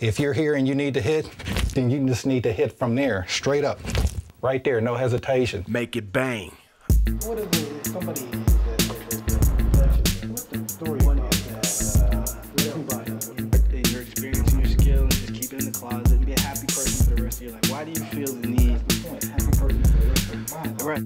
If you're here and you need to hit, then you just need to hit from there, straight up. Right there, no hesitation. Make it bang. What if somebody what's the story about that? In your experience and your skill, and just keep it in the closet and be a happy person for the rest of your life. Why do you feel the need? Happy person for the rest of your life. Right.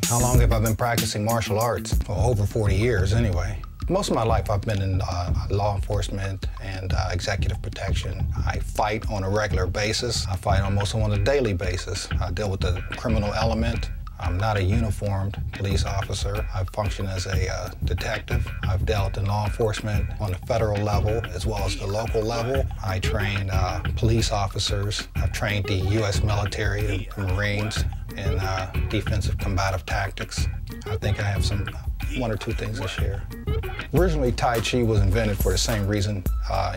How long have I been practicing martial arts? Well, over 40 years anyway. Most of my life I've been in law enforcement and executive protection. I fight on a regular basis. I fight almost on a daily basis. I deal with the criminal element. I'm not a uniformed police officer. I function as a detective. I've dealt in law enforcement on the federal level as well as the local level. I train police officers. I've trained the U.S. military and Marines in defensive combative tactics. I think I have one or two things to share. Originally, Tai Chi was invented for the same reason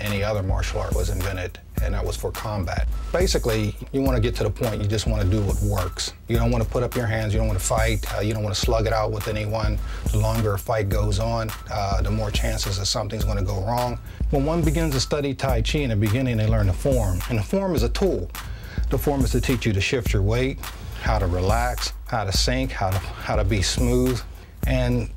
any other martial art was invented, and that was for combat. Basically, you want to get to the point you just want to do what works. You don't want to put up your hands, you don't want to fight, you don't want to slug it out with anyone. The longer a fight goes on, the more chances that something's going to go wrong. When one begins to study Tai Chi, in the beginning they learn the form, and the form is a tool. The form is to teach you to shift your weight, how to relax, how to sink, how to be smooth. And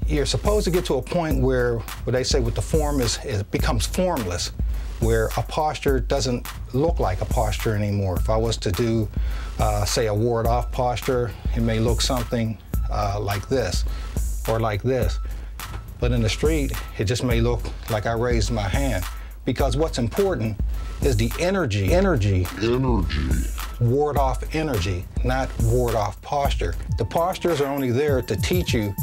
you're supposed to get to a point where what they say with the form is it becomes formless, where a posture doesn't look like a posture anymore. If I was to do, say, a ward-off posture, it may look something like this or like this. But in the street, it just may look like I raised my hand. Because what's important is the energy. Ward-off energy, not ward-off posture. The postures are only there to teach you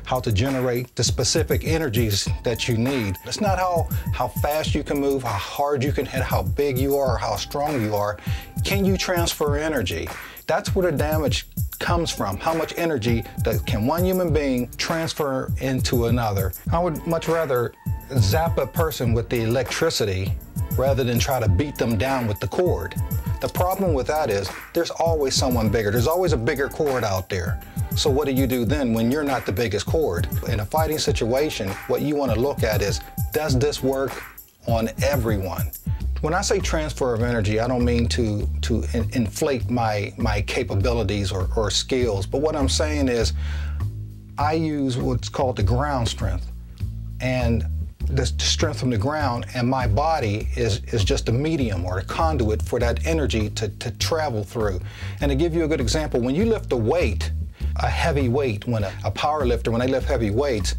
how to generate the specific energies that you need. It's not how fast you can move, how hard you can hit, how big you are, or how strong you are. Can you transfer energy? That's where the damage comes from. How much energy can one human being transfer into another? I would much rather zap a person with the electricity rather than try to beat them down with the cord. The problem with that is there's always someone bigger. There's always a bigger cord out there. So what do you do then when you're not the biggest cord? In a fighting situation, what you want to look at is, does this work on everyone? When I say transfer of energy, I don't mean to inflate my capabilities or skills, but what I'm saying is I use what's called the ground strength. And the strength from the ground, and my body is just a medium or a conduit for that energy to travel through. And to give you a good example, when you lift a weight, a heavy weight, when a power lifter, when they lift heavy weights,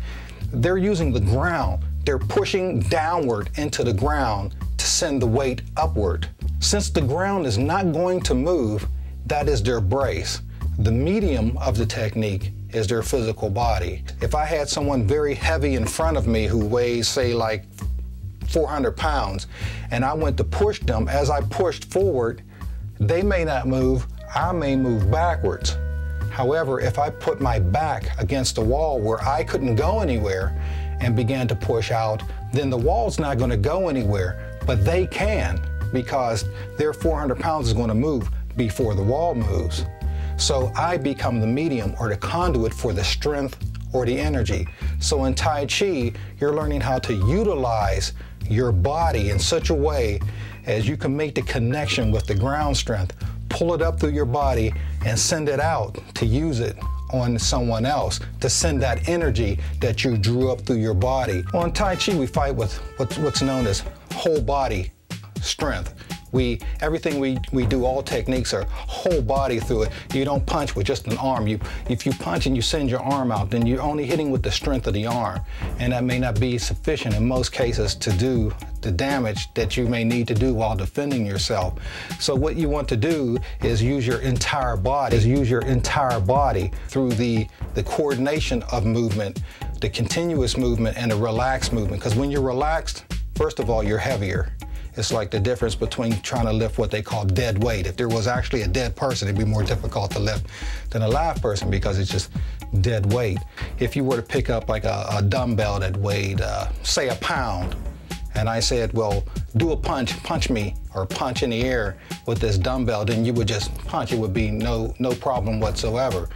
they're using the ground. They're pushing downward into the ground to send the weight upward. Since the ground is not going to move, that is their brace. The medium of the technique is their physical body. If I had someone very heavy in front of me who weighs, say, like 400 pounds, and I went to push them, as I pushed forward, they may not move, I may move backwards. However, if I put my back against the wall where I couldn't go anywhere and began to push out, then the wall's not going to go anywhere, but they can, because their 400 pounds is going to move before the wall moves. So I become the medium or the conduit for the strength or the energy. So in Tai Chi, you're learning how to utilize your body in such a way as you can make the connection with the ground strength, pull it up through your body and send it out to use it on someone else, to send that energy that you drew up through your body. On Tai Chi, we fight with what's known as whole body strength. Everything we do, all techniques are whole body through it. You don't punch with just an arm. If you punch and you send your arm out, then you're only hitting with the strength of the arm. And that may not be sufficient in most cases to do the damage that you may need to do while defending yourself. So what you want to do is use your entire body, through the coordination of movement, the continuous movement, and the relaxed movement. Because when you're relaxed, first of all, you're heavier. It's like the difference between trying to lift what they call dead weight. If there was actually a dead person, it'd be more difficult to lift than a live person because it's just dead weight. If you were to pick up like a dumbbell that weighed, say, a pound, and I said, well, do a punch me, or punch in the air with this dumbbell, then you would just punch. It would be no problem whatsoever.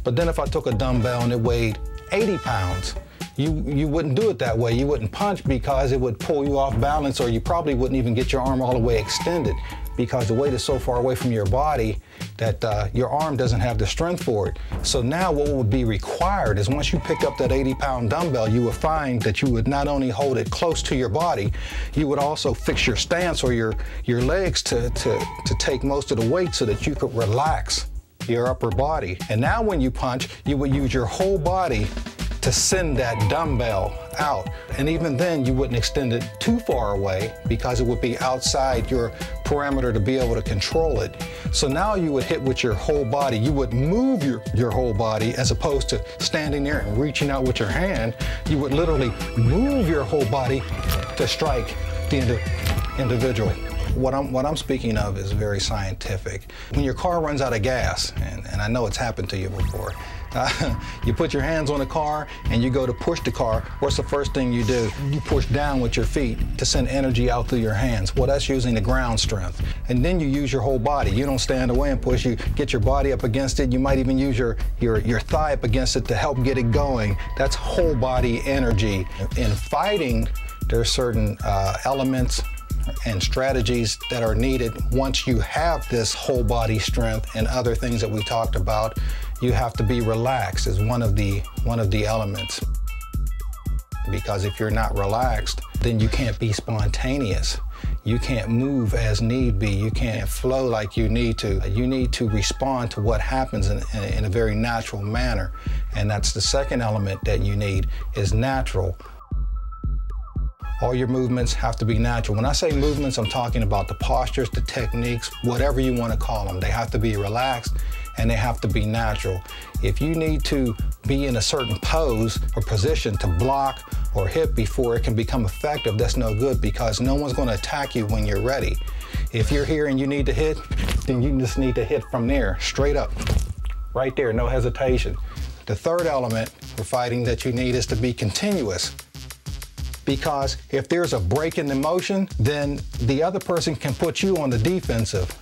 But then if I took a dumbbell and it weighed 80 pounds, you wouldn't do it that way. You wouldn't punch because it would pull you off balance, or you probably wouldn't even get your arm all the way extended because the weight is so far away from your body that your arm doesn't have the strength for it. So now what would be required is once you pick up that 80-pound dumbbell, you would find that you would not only hold it close to your body, you would also fix your stance or your legs to take most of the weight so that you could relax your upper body. And now when you punch, you would use your whole body to send that dumbbell out. And even then, you wouldn't extend it too far away because it would be outside your parameter to be able to control it. So now you would hit with your whole body. You would move your whole body as opposed to standing there and reaching out with your hand. You would literally move your whole body to strike the individual. What I'm speaking of is very scientific. When your car runs out of gas, and I know it's happened to you before, you put your hands on the car and you go to push the car. What's the first thing you do? You push down with your feet to send energy out through your hands. Well, that's using the ground strength. And then you use your whole body. You don't stand away and push. You get your body up against it. You might even use your thigh up against it to help get it going. That's whole body energy. In fighting, there are certain elements and strategies that are needed. Once you have this whole body strength and other things that we talked about, you have to be relaxed as one of the elements. Because if you're not relaxed, then you can't be spontaneous. You can't move as need be. You can't flow like you need to. You need to respond to what happens in a very natural manner. And that's the second element that you need, is natural. All your movements have to be natural. When I say movements, I'm talking about the postures, the techniques, whatever you want to call them. They have to be relaxed and they have to be natural. If you need to be in a certain pose or position to block or hit before it can become effective, that's no good because no one's going to attack you when you're ready. If you're here and you need to hit, then you just need to hit from there, straight up, right there, no hesitation. The third element for fighting that you need is to be continuous. Because if there's a break in the motion, then the other person can put you on the defensive.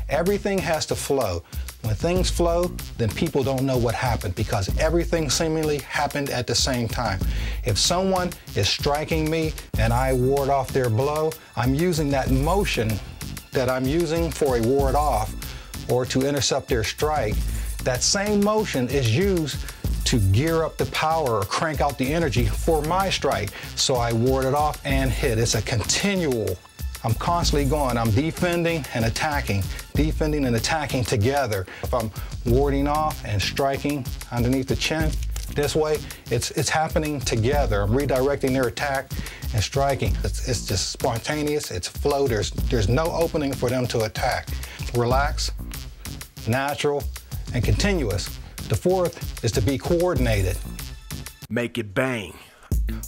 Everything has to flow. When things flow, then people don't know what happened because everything seemingly happened at the same time. If someone is striking me and I ward off their blow, I'm using that motion that I'm using for a ward off or to intercept their strike. That same motion is used to gear up the power or crank out the energy for my strike. So I ward it off and hit. It's a continual. I'm constantly going. I'm defending and attacking together. If I'm warding off and striking underneath the chin, this way, it's happening together. I'm redirecting their attack and striking. It's just spontaneous, it's flow. There's no opening for them to attack. Relax, natural, and continuous. The fourth is to be coordinated. Make it bang.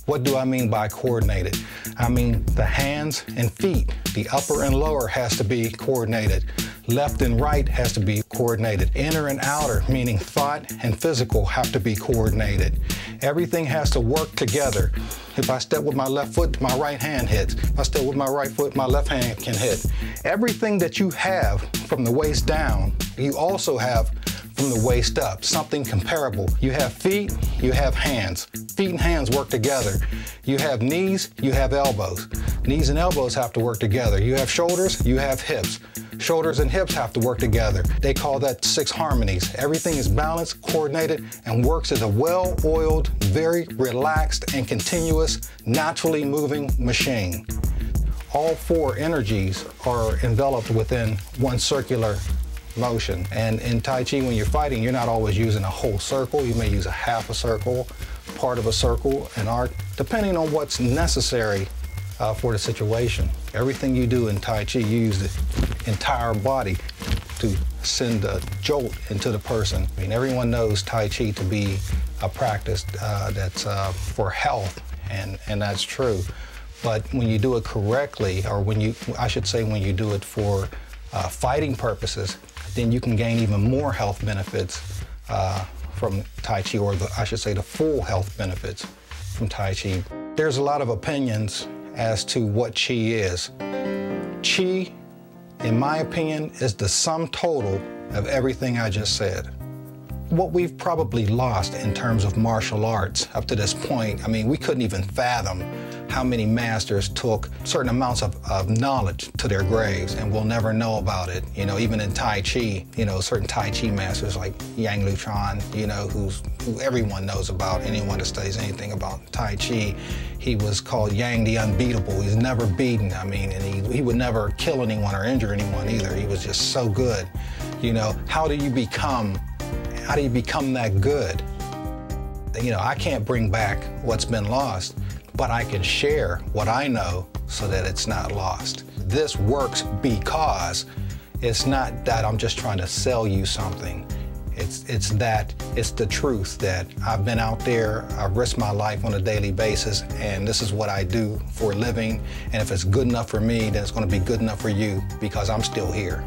What do I mean by coordinated? I mean the hands and feet, the upper and lower has to be coordinated. Left and right has to be coordinated. Inner and outer, meaning thought and physical, have to be coordinated. Everything has to work together. If I step with my left foot, my right hand hits. If I step with my right foot, my left hand can hit. Everything that you have from the waist down, you also have from the waist up, something comparable. You have feet, you have hands. Feet and hands work together. You have knees, you have elbows. Knees and elbows have to work together. You have shoulders, you have hips. Shoulders and hips have to work together. They call that 6 harmonies. Everything is balanced, coordinated, and works as a well-oiled, very relaxed and continuous, naturally moving machine. All 4 energies are enveloped within one circular motion. And in Tai Chi, when you're fighting, you're not always using a whole circle. You may use a half a circle, part of a circle, an arc, depending on what's necessary for the situation. Everything you do in Tai Chi, you use the entire body to send a jolt into the person. I mean, everyone knows Tai Chi to be a practice that's for health, and that's true. But when you do it correctly, or when you do it for fighting purposes, then you can gain even more health benefits from Tai Chi, or I should say the full health benefits from Tai Chi. There's a lot of opinions as to what Chi is. Chi, in my opinion, is the sum total of everything I just said. what we've probably lost in terms of martial arts up to this point, I mean, we couldn't even fathom how many masters took certain amounts of knowledge to their graves, and we'll never know about it. You know, even in Tai Chi, you know, certain Tai Chi masters like Yang Lu Chuan, you know, who everyone knows about, anyone that studies anything about Tai Chi. He was called Yang the Unbeatable. He's never beaten. I mean, and he would never kill anyone or injure anyone either. He was just so good. You know, how do you become that good? You know, I can't bring back what's been lost, but I can share what I know so that it's not lost. This works because it's not that I'm just trying to sell you something. It's the truth that I've been out there, I've risked my life on a daily basis, and this is what I do for a living. And if it's good enough for me, then it's going to be good enough for you because I'm still here.